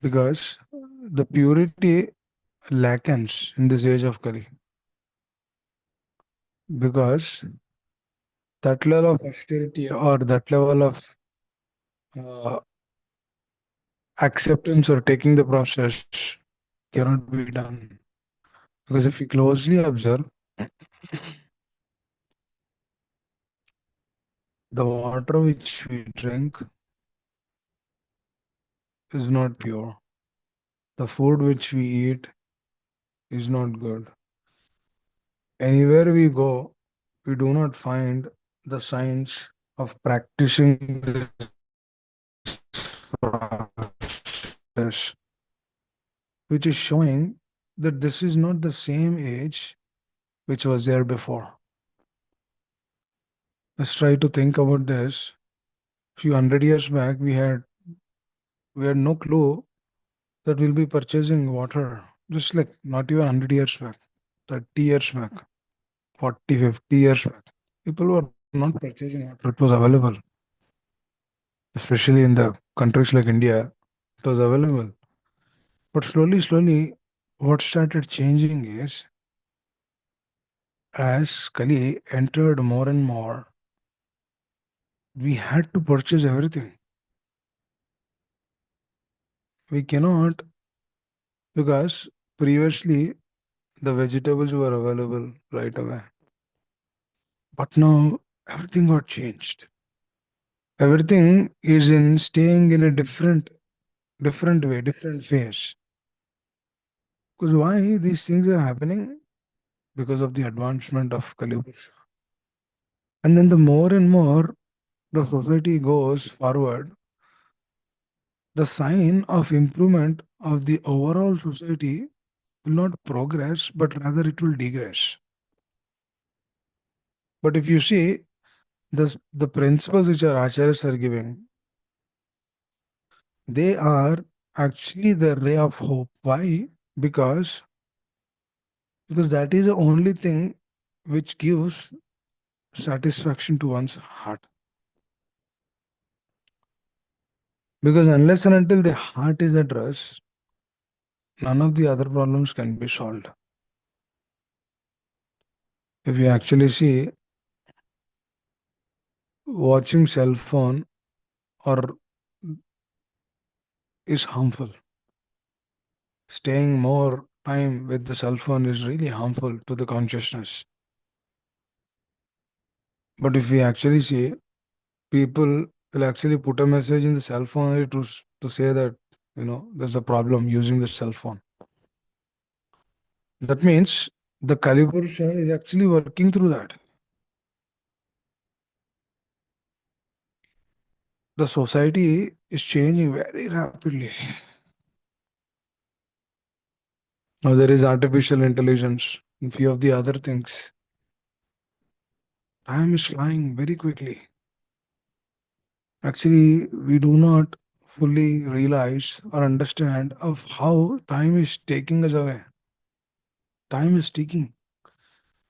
because the purity lacks in this age of Kali. Because that level of austerity or that level of uh, acceptance or taking the process cannot be done. Because if you closely observe, the water which we drink is not pure. The food which we eat is not good. Anywhere we go, we do not find the signs of practicing this process, which is showing that this is not the same age which was there before. Let's try to think about this. Few hundred years back, we had no clue that we'll be purchasing water. Just like not even 100 years back, 30 years back, 40, 50 years back. People were not purchasing water. It was available, especially in the countries like India. It was available. But slowly, slowly, what started changing is as Kali entered more and more, we had to purchase everything. We cannot, because previously the vegetables were available right away. But now everything got changed. Everything is in staying in a different way, different phase. Because why these things are happening? Because of the advancement of Kali. And then the more and more the society goes forward, the sign of improvement of the overall society will not progress, but rather it will digress. But if you see the principles which our acharyas are giving, they are actually the ray of hope. Why? Because because that is the only thing which gives satisfaction to one's heart. Because unless and until the heart is at rest, none of the other problems can be solved. If you actually see, watching cell phone or is harmful. Staying more time with the cell phone is really harmful to the consciousness. But if we actually see, people will actually put a message in the cell phone only to say that there's a problem using the cell phone. That means the Kali Purusha is actually working through that. The society is changing very rapidly. Now there is artificial intelligence and few of the other things. Time is flying very quickly. Actually, we do not fully realize or understand of how time is taking us away. Time is ticking.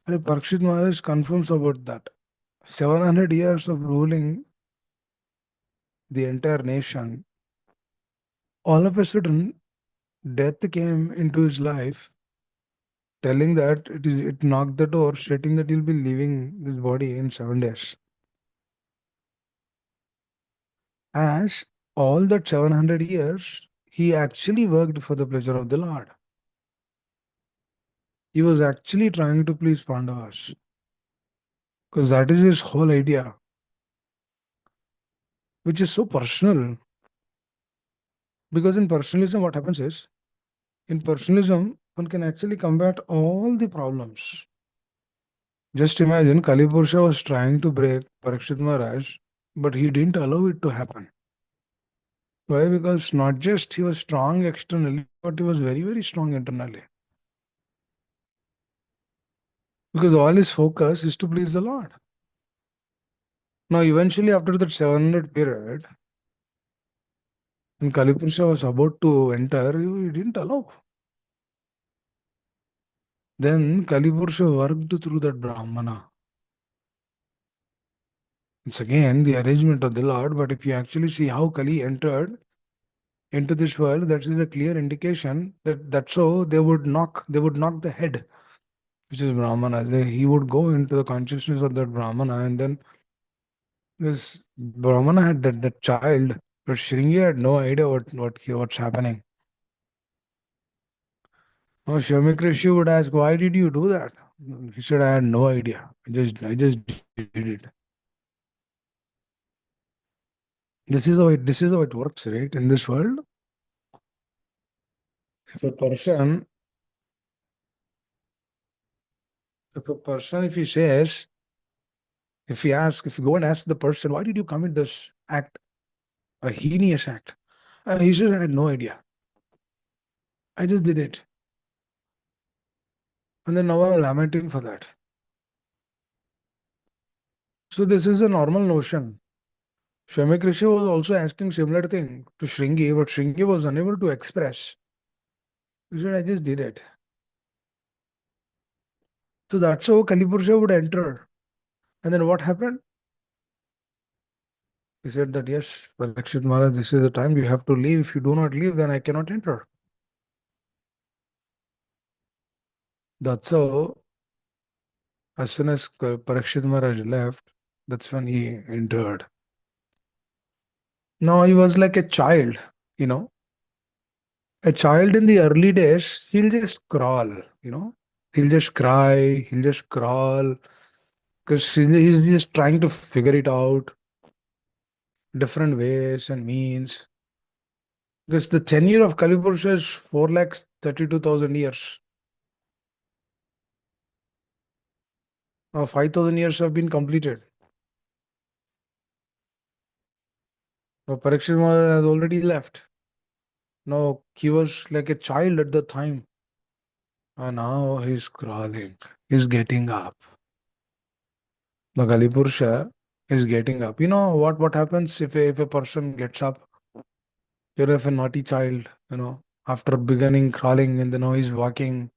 And Parikshit Maharaj confirms about that. 700 years of ruling the entire nation. All of a sudden, death came into his life, telling that it knocked the door, stating that he'll be leaving this body in 7 days. As all that 700 years, he actually worked for the pleasure of the Lord. He was actually trying to please Pandavas. Because that is his whole idea, which is so personal. Because in personalism, what happens is, in personalism, one can actually combat all the problems. Just imagine Kali Purusha was trying to break Parikshit Maharaj, but he didn't allow it to happen. Why? Because not just he was strong externally, but he was very, very strong internally. Because all his focus is to please the Lord. Now, eventually, after that 700 period, when Kali Purusha was about to enter, he didn't allow. Then Kali Purusha worked through that Brahmana. It's again the arrangement of the Lord, but if you actually see how Kali entered, into this world, that is a clear indication that that's so they would knock the head, which is Brahmana. He would go into the consciousness of that Brahmana, and then this Brahmana had that child, but Shringi had no idea what's happening. Oh, Shamik Rishi would ask, "Why did you do that?" He said, "I had no idea. I just did it." This is how it works, right? In this world, if a person, if he says, if you go and ask the person, "Why did you commit this act, a heinous act?" He said, "I had no idea. I just did it, and then now I'm lamenting for that." So this is a normal notion. Shamik Rishi was also asking similar thing to Shringi, but Shringi was unable to express. He said, "I just did it." So that's how Kalipurusha would enter. And then what happened? He said that, "Yes, Parikshit Maharaj, this is the time you have to leave. If you do not leave, then I cannot enter." That's how, as soon as Parikshit Maharaj left, that's when he entered. Now he was like a child, you know. A child in the early days, he'll just crawl, you know. He'll just cry, he'll just crawl, because he's just trying to figure it out, different ways and means. Because the tenure of Kalipurusha is 4,32,000 years. Now 5,000 years have been completed. Now Parikshit Maharaj has already left. Now he was like a child at the time. And now he's crawling. He's getting up. The Kalipurusha is getting up. You know what happens if a person gets up? You're if a naughty child, after beginning crawling and then now he's walking,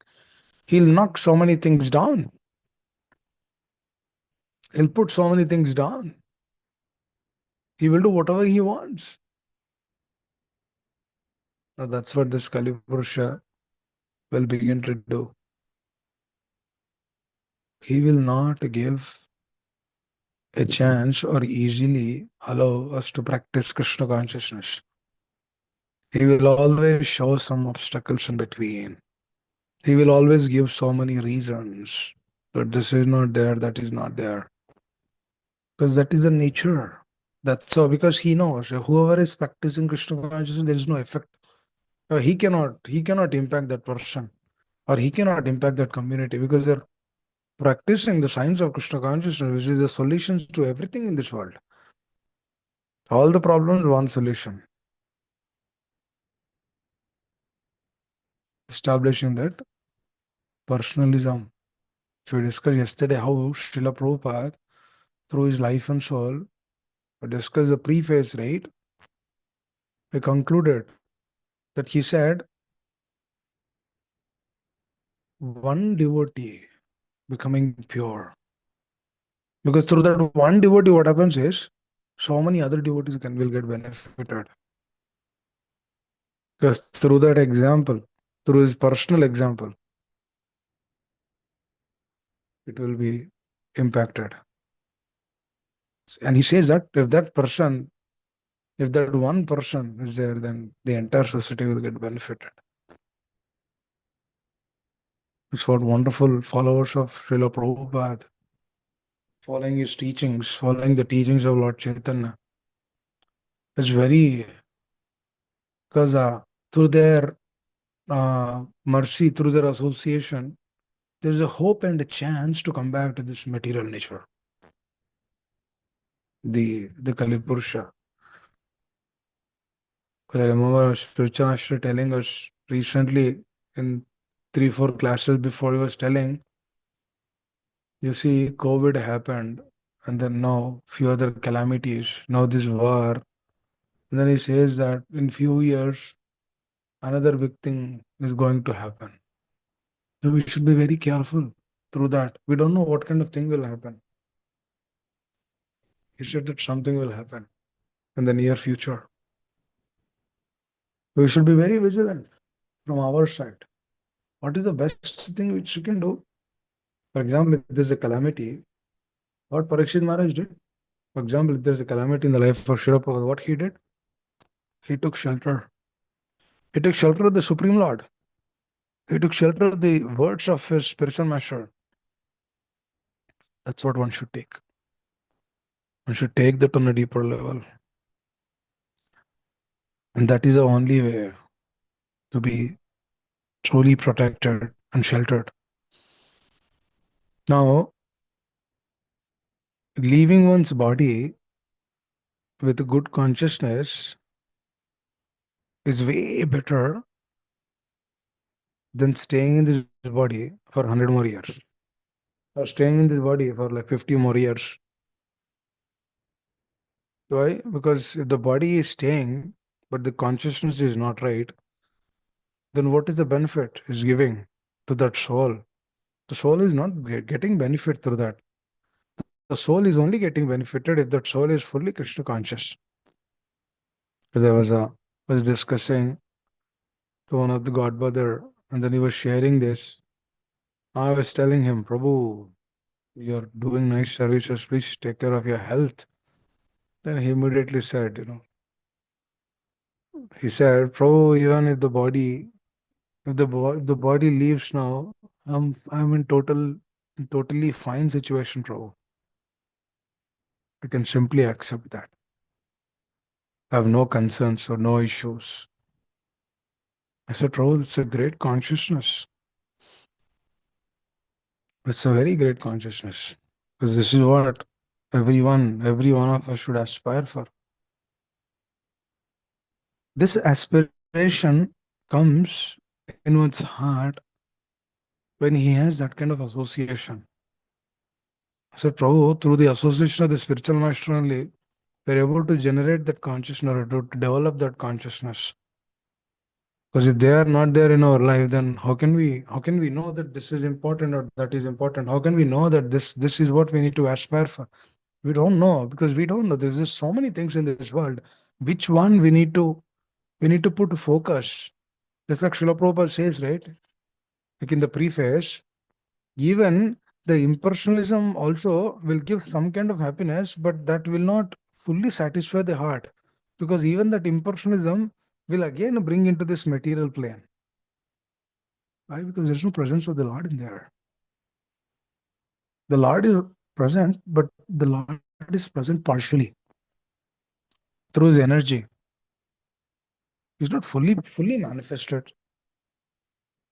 he'll knock so many things down. He'll put so many things down. He will do whatever he wants. Now that's what this Kalipurusha will begin to do. He will not give a chance or easily allow us to practice Krishna consciousness. He will always show some obstacles in between. He will always give so many reasons that this is not there, that is not there. Because that is the nature. That's so, because he knows whoever is practicing Krishna consciousness, there is no effect. He cannot impact that person, or he cannot impact that community, because they're practicing the science of Krishna consciousness, which is the solutions to everything in this world. All the problems, one solution. Establishing that personalism. So we discussed yesterday how Srila Prabhupada, through his life and soul, we discussed the preface, right? We concluded that he said, one devotee becoming pure. Because through that one devotee, what happens is, so many other devotees will get benefited. Because through that example, through his personal example, it will be impacted. And he says that if that one person is there, then the entire society will get benefited. It's what wonderful followers of Srila Prabhupada, following his teachings, following the teachings of Lord Chaitanya. It's very, because through their mercy, through their association, there's a hope and a chance to come back to this material nature, the Kali Purusha. Because I remember spiritual master telling us recently in 3, 4 classes before, he was telling, you see, COVID happened, and then now few other calamities, now this war. And then he says that in few years, another big thing is going to happen. So we should be very careful through that. We don't know what kind of thing will happen. He said that something will happen in the near future. We should be very vigilant from our side. What is the best thing which you can do? For example, if there's a calamity, what Parikshit Maharaj did? For example, if there's a calamity in the life of Shirapava, what he did? He took shelter. He took shelter of the Supreme Lord. He took shelter of the words of his spiritual master. That's what one should take. One should take that on a deeper level. And that is the only way to be truly protected and sheltered. Now, leaving one's body with a good consciousness is way better than staying in this body for 100 more years or staying in this body for like 50 more years. Why? Because if the body is staying, but the consciousness is not right, then what is the benefit is giving to that soul? The soul is not getting benefit through that. The soul is only getting benefited if that soul is fully Krishna conscious. Because I was discussing to one of the godbrother, and then he was sharing this. I was telling him, Prabhu, you're doing nice services. Please take care of your health. Then he immediately said, he said, Prabhu, even if the body, if the body leaves now, I'm in totally fine situation, Prabhu. I can simply accept that. I have no concerns or no issues. I said, Prabhu, it's a great consciousness. It's a very great consciousness. Because this is what every one of us should aspire for. This aspiration comes in one's heart when he has that kind of association. So, Prabhu, through the association of the spiritual master only, we're able to generate that consciousness or to develop that consciousness. Because if they are not there in our life, then how can we know that this is important or that is important? How can we know that this is what we need to aspire for? We don't know because we don't know. There's just so many things in this world. Which one we need to put focus. Just like Srila Prabhupada says, right? Like in the preface, even the impersonalism also will give some kind of happiness, but that will not fully satisfy the heart. Because even that impersonalism will again bring into this material plane. Why? Because there's no presence of the Lord in there. The Lord is present, but the Lord is present partially through his energy. He's not fully manifested,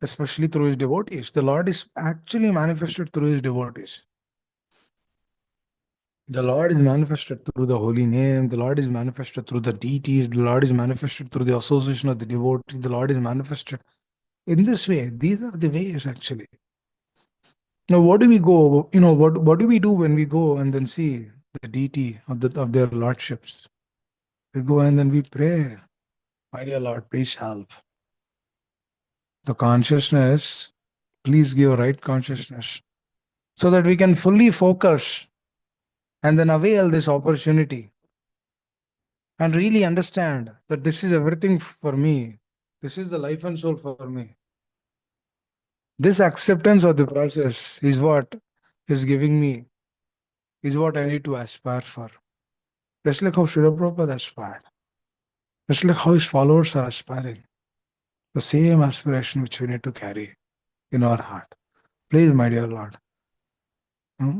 especially through his devotees. The Lord is actually manifested through his devotees. The Lord is manifested through the holy name. The Lord is manifested through the deities. The Lord is manifested through the association of the devotee. The Lord is manifested in this way. These are the ways actually. Now, what do we go? What do we do when we go and then see the deity of their lordships? We go and then we pray, my dear Lord, please help. The consciousness, please give right consciousness so that we can fully focus and then avail this opportunity and really understand that this is everything for me. This is the life and soul for me. This acceptance of the process is what is giving me, is what I need to aspire for. Just like how Srila Prabhupada aspired. Just like how his followers are aspiring. The same aspiration which we need to carry in our heart. Please, my dear Lord. hmm,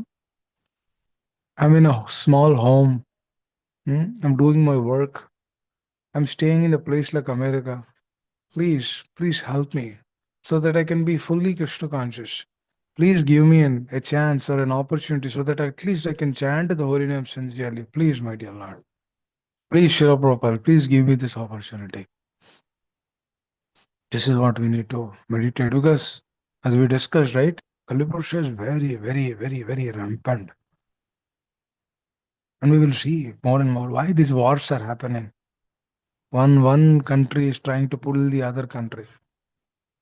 I'm in a small home. I'm doing my work. I'm staying in a place like America. Please help me so that I can be fully Krishna conscious. Please give me a chance or an opportunity so that at least I can chant the holy name sincerely. Please, my dear Lord. Please, Shri Prabhupada, please give me this opportunity. This is what we need to meditate because, as we discussed, right, Kalipurusha is very, very, very, very rampant. And we will see more and more why these wars are happening. One country is trying to pull the other country.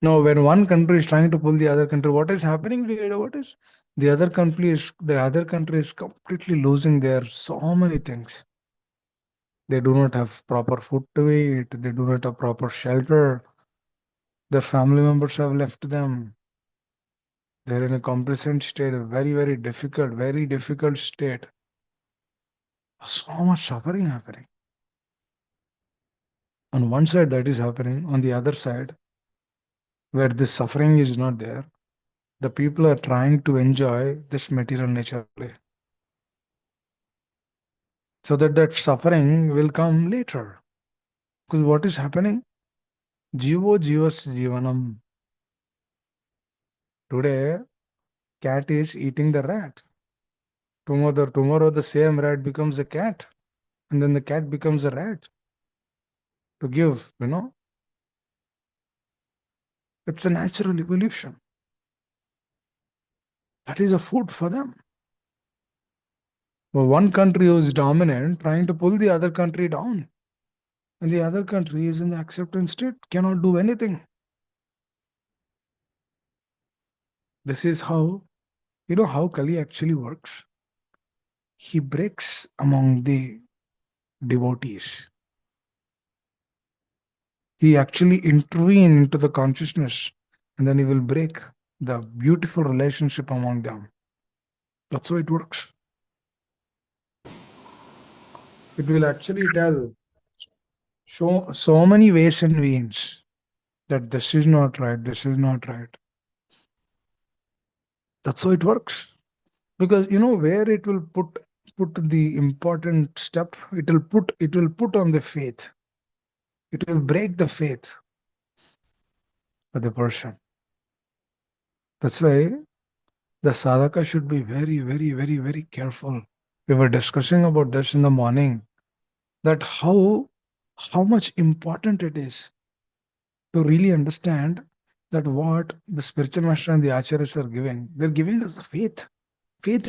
No, when one country is trying to pull the other country, what is happening? Do you know what is? The other country is completely losing their so many things. They do not have proper food to eat. They do not have proper shelter. Their family members have left them. They're in a complacent state, a very difficult state. So much suffering happening. On one side, that is happening. On the other side, where this suffering is not there, the people are trying to enjoy this material nature only. So that that suffering will come later. Because what is happening? Jivo jivas jivanam. Today, cat is eating the rat. Tomorrow the same rat becomes a cat. And then the cat becomes a rat to give. It's a natural evolution. That is a food for them. Well, one country who is dominant trying to pull the other country down. And the other country is in the acceptance state, cannot do anything. This is how, how Kali actually works. He breaks among the devotees. He actually intervene into the consciousness and then he will break the beautiful relationship among them. That's how it works. It will actually tell so many ways and means that this is not right, this is not right. That's how it works. Because where it will put the important step, it will put on the faith. It will break the faith for the person. That's why the sadhaka should be very careful. We were discussing about this in the morning, that how much important it is to really understand that what the spiritual master and the acharyas are giving. They're giving us the faith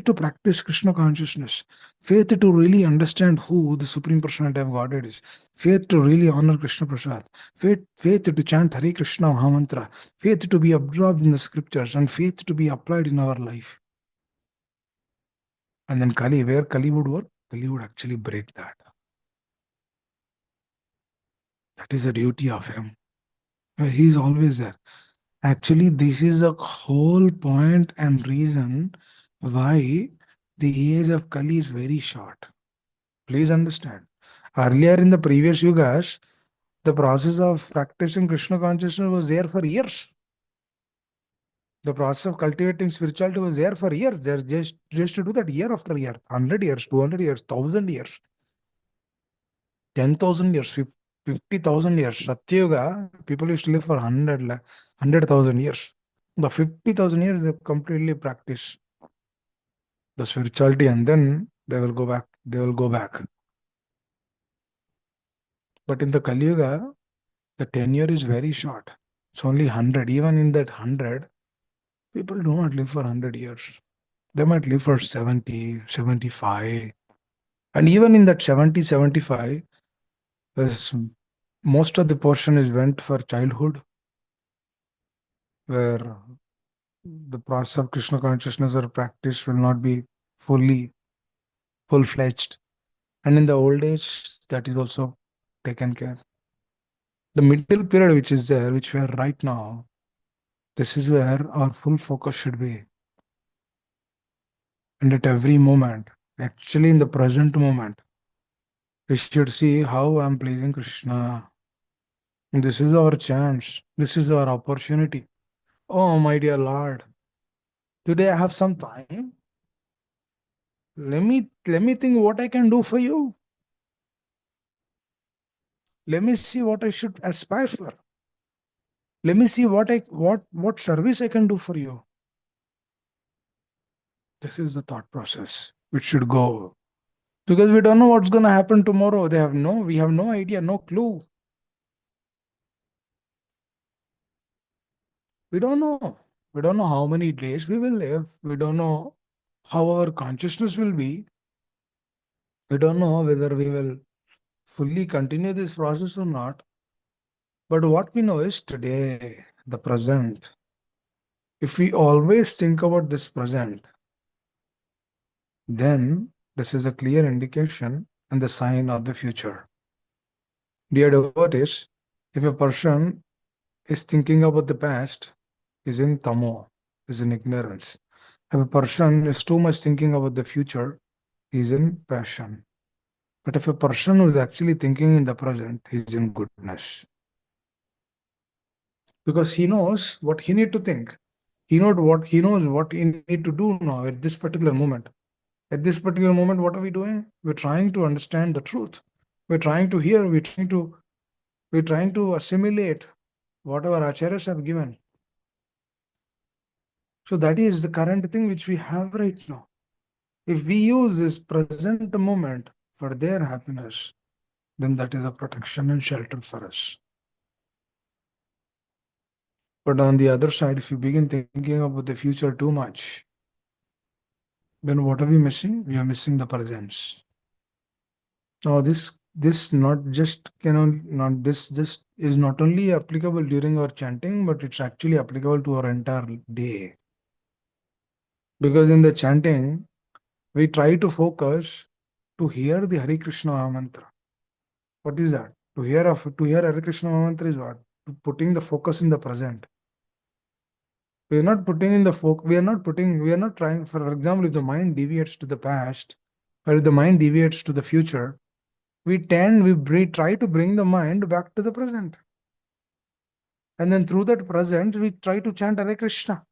to practice Krishna consciousness, faith to really understand who the Supreme Personality of Godhead is, faith to really honor Krishna Prasad, faith to chant Hare Krishna Mahamantra, faith to be absorbed in the scriptures, and faith to be applied in our life. And then Kali, where Kali would work, Kali would actually break that. That is the duty of him. He is always there. Actually, this is a whole point and reason why the age of Kali is very short. Please understand. Earlier in the previous yugas, the process of practicing Krishna consciousness was there for years. The process of cultivating spirituality was there for years. They're just to do that year after year, 100 years, 200 years, 1,000 years, 10,000 years, 50,000 years. Satyuga, people used to live for 100,000 years. The 50,000 years, they completely practice the spirituality and then they will go back. They will go back. But in the Kali Yuga, the tenure is very short. It's only 100. Even in that 100, people do not live for 100 years. They might live for 70, 75. And even in that 70, 75, there's most of the portion is went for childhood, where the process of Krishna consciousness or practice will not be fully full-fledged. And in the old age, that is also taken care. The middle period which is there, which we are right now, this is where our full focus should be. And at every moment, actually in the present moment, we should see how I'm pleasing Krishna. And this is our chance. This is our opportunity. Oh, my dear Lord, today I have some time. Let me think what I can do for you. Let me see what I should aspire for. Let me see what service I can do for you. This is the thought process which should go. Because we don't know what's gonna happen tomorrow. We have no idea, no clue. We don't know. We don't know how many days we will live. We don't know how our consciousness will be. We don't know whether we will fully continue this process or not. But what we know is today, the present. If we always think about this present, then this is a clear indication and the sign of the future. Dear devotees, if a person is thinking about the past, is in tamo, is in ignorance. If a person is too much thinking about the future, is in passion. But if a person who is actually thinking in the present, he's in goodness. Because he knows what he need to think. He knows what he need to do now at this particular moment. At this particular moment, what are we doing? We're trying to understand the truth. We're trying to hear, we're trying to assimilate whatever acharyas have given. So that is the current thing which we have right now. If we use this present moment for their happiness, then that is a protection and shelter for us. But on the other side, if you begin thinking about the future too much, then what are we missing? We are missing the presence. Now, this not just not this just is not only applicable during our chanting, but it's actually applicable to our entire day. Because in the chanting, we try to focus to hear the Hare Krishna mantra. What is that? To hear Hare Krishna mantra is what? Putting the focus in the present. We are not putting in the focus. We are not trying. For example, if the mind deviates to the past, or if the mind deviates to the future, we try to bring the mind back to the present. And then through that present, we try to chant Hare Krishna.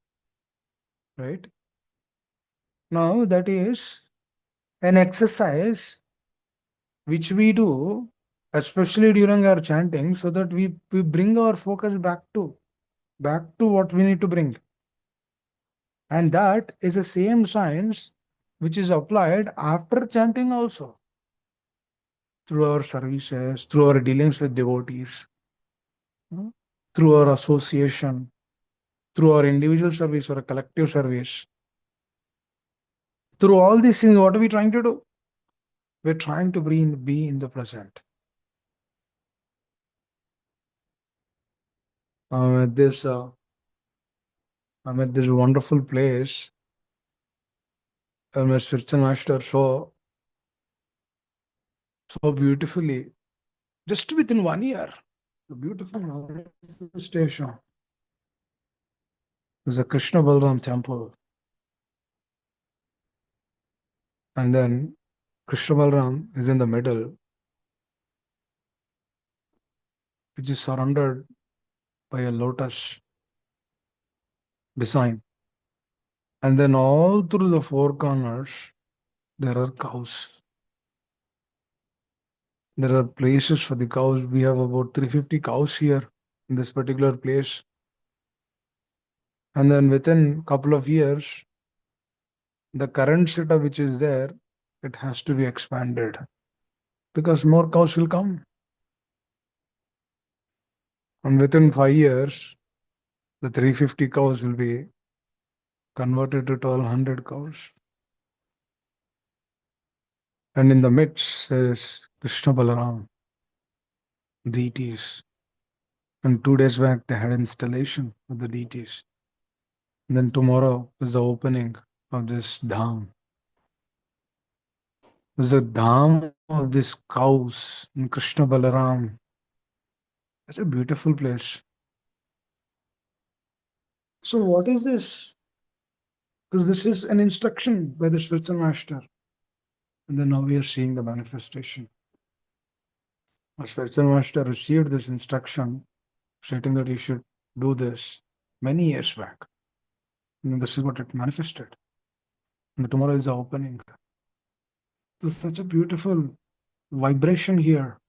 Right? Now, that is an exercise which we do, especially during our chanting, so that we bring our focus back to what we need to bring. And that is the same science which is applied after chanting also, through our services, through our dealings with devotees, through our association, through our individual service or a collective service. Through all these things, what are we trying to do? We're trying to be in the present. I'm at this I'm at this wonderful place where my spiritual master so beautifully, just within 1 year, a beautiful manifestation. There's a Krishna Balram temple. And then Krishna Balram is in the middle, which is surrounded by a lotus design. And then all through the four corners, there are cows. There are places for the cows. We have about 350 cows here in this particular place. And then within a couple of years, the current setup which is there, it has to be expanded because more cows will come. And within 5 years, the 350 cows will be converted to 1200 cows. And in the midst, there is Krishna Balaram, deities. And 2 days back, they had installation of the deities. And then tomorrow is the opening of this dham. There's a dham of these cows in Krishna Balaram. It's a beautiful place. So, what is this? Because this is an instruction by the spiritual master. And then now we are seeing the manifestation. Our spiritual master received this instruction stating that he should do this many years back. And this is what it manifested. And tomorrow is the opening. There's such a beautiful vibration here.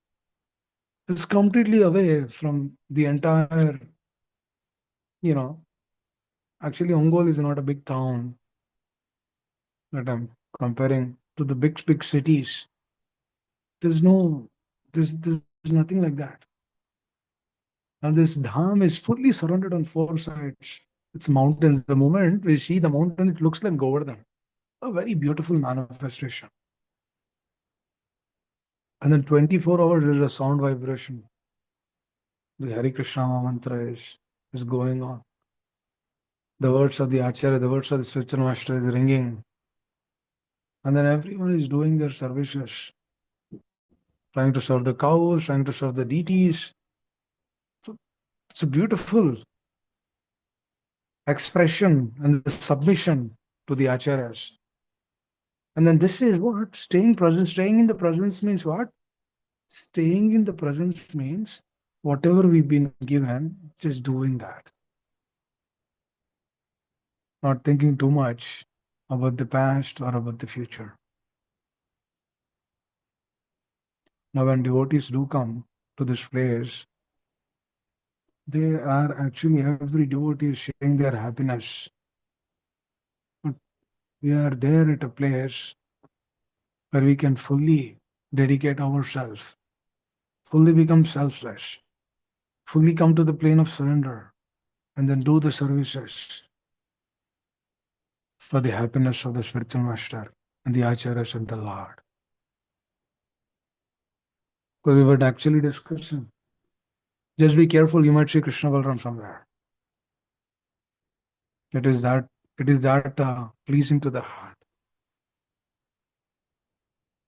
It's completely away from the entire, you know, actually, Ongole is not a big town that I'm comparing to the big cities. There's no, there's nothing like that. And this dham is fully surrounded on four sides. It's mountains. The moment we see the mountain, it looks like Govardhan. A very beautiful manifestation. And then 24 hours there's a sound vibration. The Hare Krishna mantra is going on. The words of the Acharya, the words of the spiritual master is ringing. And then everyone is doing their services. trying to serve the cows, trying to serve the deities. So it's a beautiful expression and the submission to the acharyas. And then this is what staying present. Staying in the presence means what? Staying in the presence means whatever we've been given, just doing that, not thinking too much about the past or about the future. Now, when devotees do come to this place, they are actually every devotee is sharing their happiness. But we are there at a place where we can fully dedicate ourselves, fully become selfless, fully come to the plane of surrender, and then do the services for the happiness of the spiritual master and the acharyas and the Lord. Because we were actually discussing, just be careful, you might see Krishna Balaram somewhere. It is that pleasing to the heart.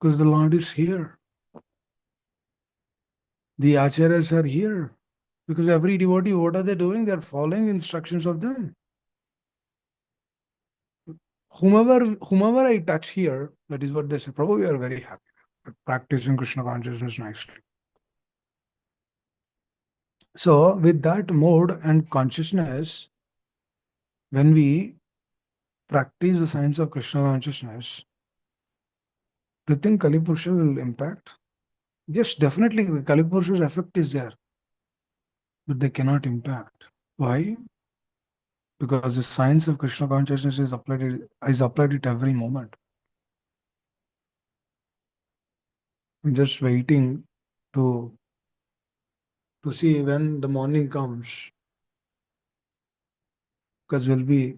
Because the Lord is here. The acharyas are here. Because every devotee, what are they doing? They are following the instructions of them. Whomever I touch here, that is what they say. Prabhu, we are very happy. But practicing Krishna consciousness nicely. So, with that mode and consciousness, when we practice the science of Krishna consciousness, do you think Kali Purusha will impact? Yes, definitely the Kali Purusha's effect is there, but they cannot impact. Why? Because the science of Krishna consciousness is applied at every moment. I'm just waiting to see when the morning comes, because we'll be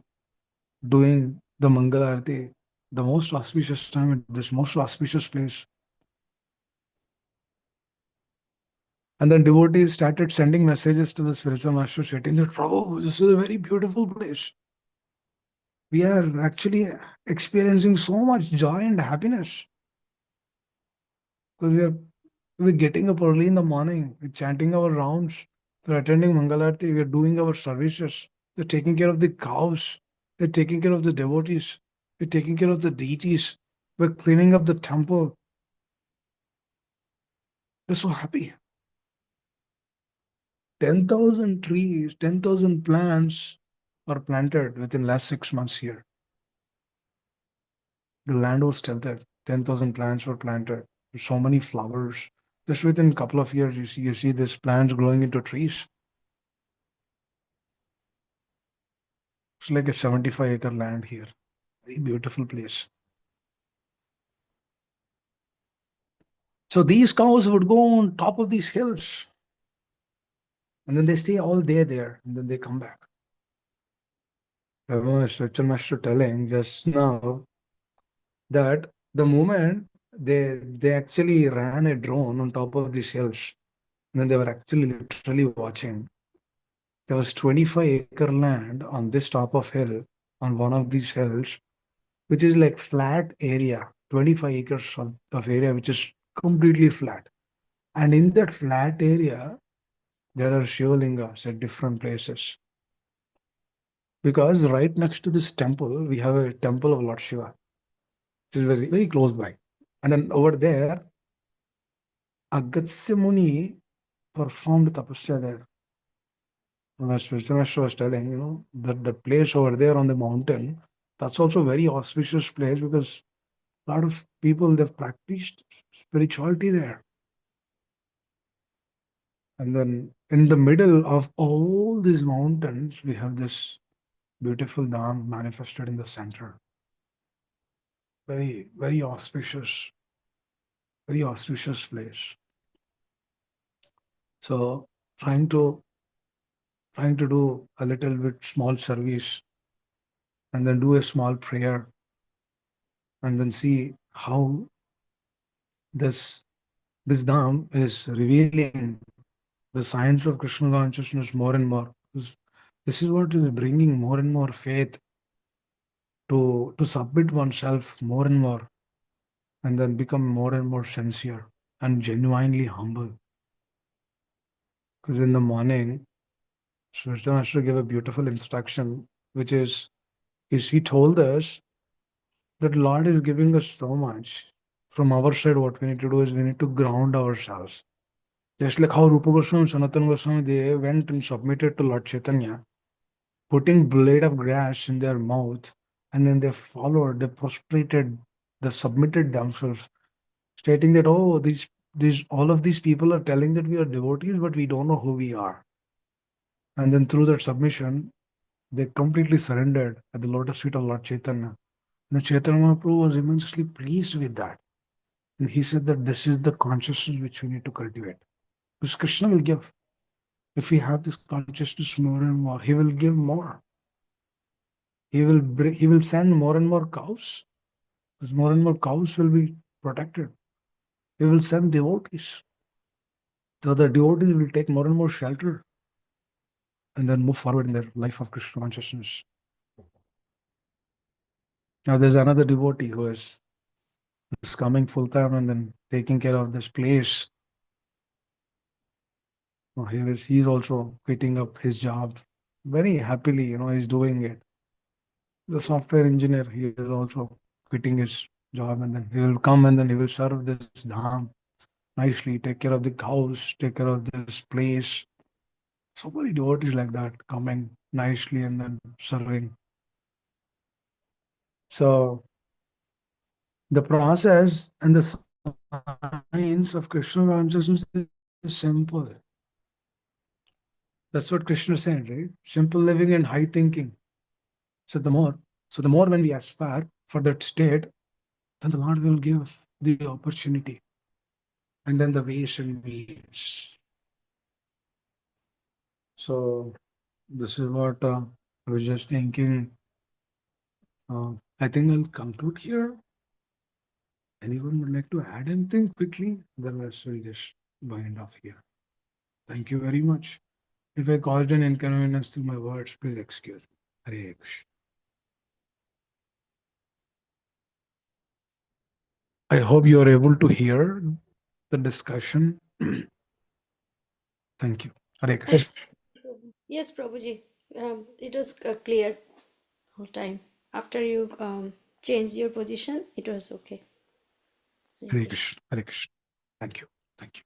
doing the Mangala Arati, the most auspicious time at this most auspicious place. And then devotees started sending messages to the spiritual master stating that, Prabhu, this is a very beautiful place. We are actually experiencing so much joy and happiness because we're getting up early in the morning, we're chanting our rounds, we're attending Mangalarti, we're doing our services, we're taking care of the cows, we're taking care of the devotees, we're taking care of the deities, we're cleaning up the temple. They're so happy. 10,000 trees, 10,000 plants are planted within last 6 months here. The land was tilted. 10,000 plants were planted. So many flowers. Just within a couple of years, you see these plants growing into trees. It's like a 75-acre land here. Very beautiful place. So these cows would go on top of these hills, and then they stay all day there, and then they come back. I remember Spiritual Master telling just now that the moment they actually ran a drone on top of these hills, and then they were actually literally watching. There was 25-acre land on this top of hill, on one of these hills, which is like flat area, 25 acres of area, which is completely flat. And in that flat area, there are Shivalingas at different places. Because right next to this temple, we have a temple of Lord Shiva, which is very, very close by. And then over there, Agastya Muni performed tapasya there. As Spiritual Master was telling, that the place over there on the mountain, that's also a very auspicious place because a lot of people they've practiced spirituality there. And then in the middle of all these mountains, we have this beautiful Dham manifested in the center. Very, very auspicious place. So trying to trying to do a little bit small service and then do a small prayer and then see how this this Dham is revealing the science of Krishna consciousness more and more. This is what is bringing more and more faith to submit oneself more and more and then become more and more sincere. and genuinely humble. Because in the morning, Srishta Master gave a beautiful instruction, which is he told us that Lord is giving us so much. From our side, what we need to do is we need to ground ourselves. Just like how Rupa Goswami and Sanatana Goswami, they went and submitted to Lord Chaitanya, putting blade of grass in their mouth, and then they followed, they prostrated, they submitted themselves, stating that, oh, these all of these people are telling that we are devotees, but we don't know who we are. And then through that submission, they completely surrendered at the lotus feet of Lord Chaitanya. And Chaitanya Mahaprabhu was immensely pleased with that. And he said that this is the consciousness which we need to cultivate. Because Krishna will give. If we have this consciousness more and more, he will give more. He will send more and more cows. Because more and more cows will be protected. He will send devotees. So the devotees will take more and more shelter and then move forward in their life of Krishna consciousness. Now there's another devotee who is coming full time and then taking care of this place. He's also quitting up his job very happily. He's doing it. The software engineer, he is also quitting his job, and then he will come and then he will serve this dham nicely, take care of the cows, take care of this place. So many devotees like that coming nicely and then serving. So the process and the science of Krishna consciousness is simple. That's what Krishna said, right? Simple living and high thinking. So the more when we aspire for that state, then the Lord will give the opportunity and then the ways and means. So this is what I was just thinking. I think I'll conclude here. Anyone would like to add anything quickly? Otherwise, we'll just wind off here. Thank you very much. If I caused an inconvenience to my words, please excuse me. Hare Krishna. I hope you are able to hear the discussion. Thank you. Hare Krishna. Yes, Prabhuji. It was clear whole time. After you changed your position, it was okay. Hare Hare Krishna. Krishna. Hare Krishna. Thank you. Thank you.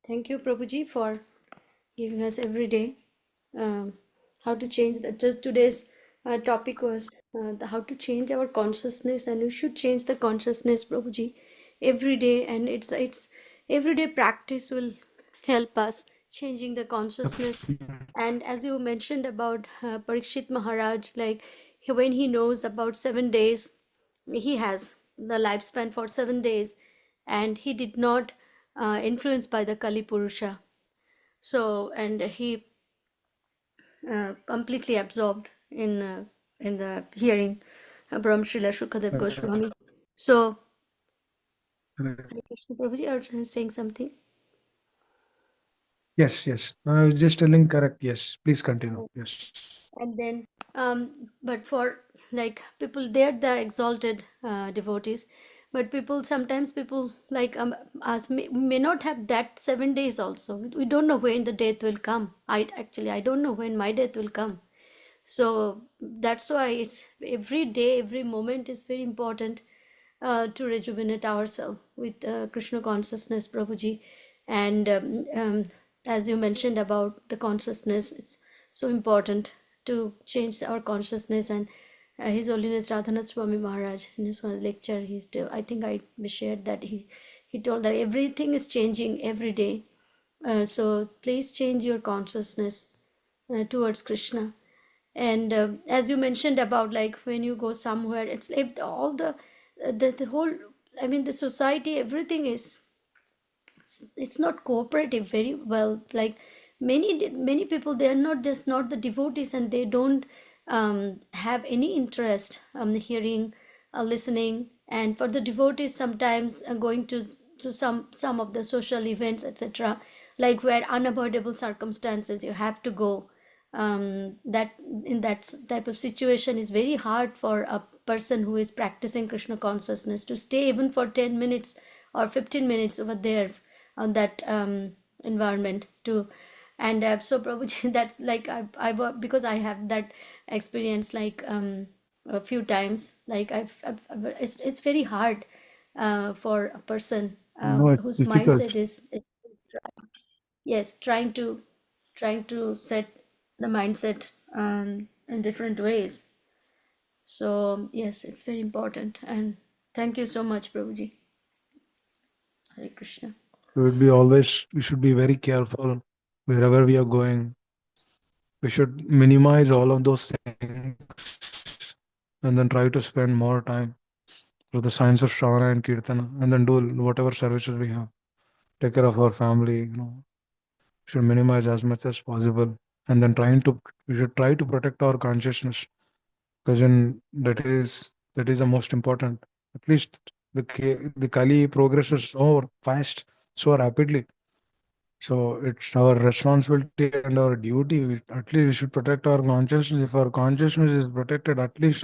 Thank you, Prabhuji, for giving us every day how to change the today's topic was how to change our consciousness, and we should change the consciousness, Prabhuji, every day, and it's everyday practice will help us changing the consciousness. And as you mentioned about Parikshit Maharaj, like when he knows about 7 days, he has the lifespan for 7 days, and he did not influenced by the Kali Purusha. So, and he completely absorbed in the hearing from Srila Shukadev Goswami. So, Hare Krishna Prabhuji, are saying something? Yes, yes. I was just telling correct. Yes, please continue. Yes. And then, but for like people, they're the exalted devotees. But people sometimes people like us may not have that 7 days also. We don't know when the death will come. I don't know when my death will come. So that's why it's every day, every moment is very important to rejuvenate ourselves with Krishna consciousness, Prabhuji. And as you mentioned about the consciousness, it's so important to change our consciousness. And His Holiness Radhanath Swami Maharaj, in his one lecture, I think I shared that he told that everything is changing every day. So please change your consciousness towards Krishna. And as you mentioned about like when you go somewhere, it's like all the whole, I mean, the society, everything is, it's not cooperative very well. Like many people, they are not just not the devotees, and they don't have any interest hearing, listening. And for the devotees, sometimes going to some of the social events, etc., like where unavoidable circumstances you have to go, that in that type of situation is very hard for a person who is practicing Krishna consciousness to stay even for 10 minutes or 15 minutes over there on that environment too. And so Prabhuji, that's like because I have that experience like a few times. Like it's very hard for a person No, it's whose mindset difficult. is yes, trying to set the mindset in different ways. So yes, it's very important. And thank you so much, Prabhuji. Hare Krishna. We should be very careful wherever we are going. We should minimize all of those things and then try to spend more time through the science of Shravana and Kirtana, and then do whatever services we have. Take care of our family, should minimize as much as possible, and then we should try to protect our consciousness, because that is the most important. At least the Kali progresses so fast, so rapidly. So it's our responsibility and our duty. At least we should protect our consciousness. If our consciousness is protected, at least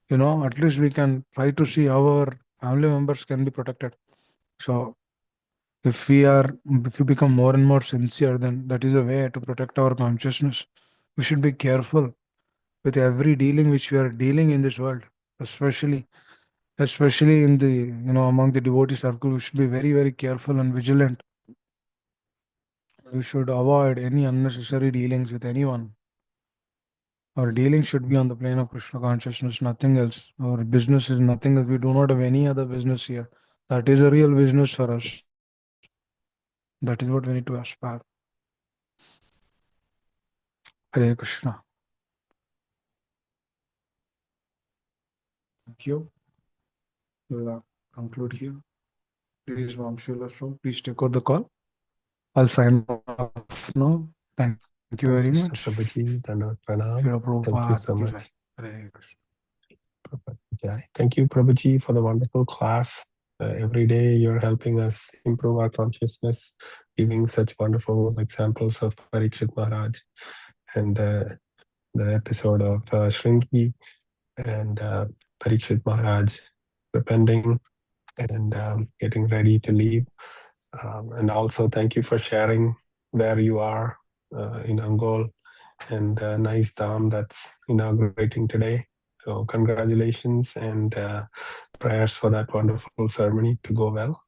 we can try to see how our family members can be protected. So if we become more and more sincere, then that is a way to protect our consciousness. We should be careful with every dealing which we are dealing in this world, especially especially in the among the devotee circle. We should be very, very careful and vigilant. We should avoid any unnecessary dealings with anyone. Our dealing should be on the plane of Krishna consciousness, nothing else. Our business is nothing else. We do not have any other business here. That is a real business for us. That is what we need to aspire. Hare Krishna. Thank you. We'll conclude here. Please, Vamshila Show, please take out the call. I'll sign off now. Thank you very much. Hare Krishna Prabhuji, Dandavat Shri Pranam. Prabhupada Thank you ki so jai. much. Hare Krishna. Prabhupada Jai. Thank you, Prabhuji, for the wonderful class. Every day you're helping us improve our consciousness, giving such wonderful examples of Parikshit Maharaj and the episode of Shringi and Parikshit Maharaj repenting and getting ready to leave. And also, thank you for sharing where you are in Angol and a nice dam that's inaugurating today. So congratulations and prayers for that wonderful ceremony to go well.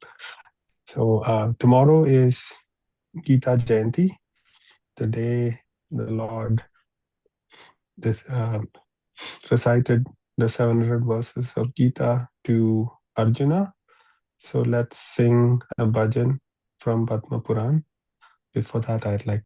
So tomorrow is Gita Jayanti, the day the Lord recited the 700 verses of Gita to Arjuna. So let's sing a bhajan from Padma Puran. Before that, I'd like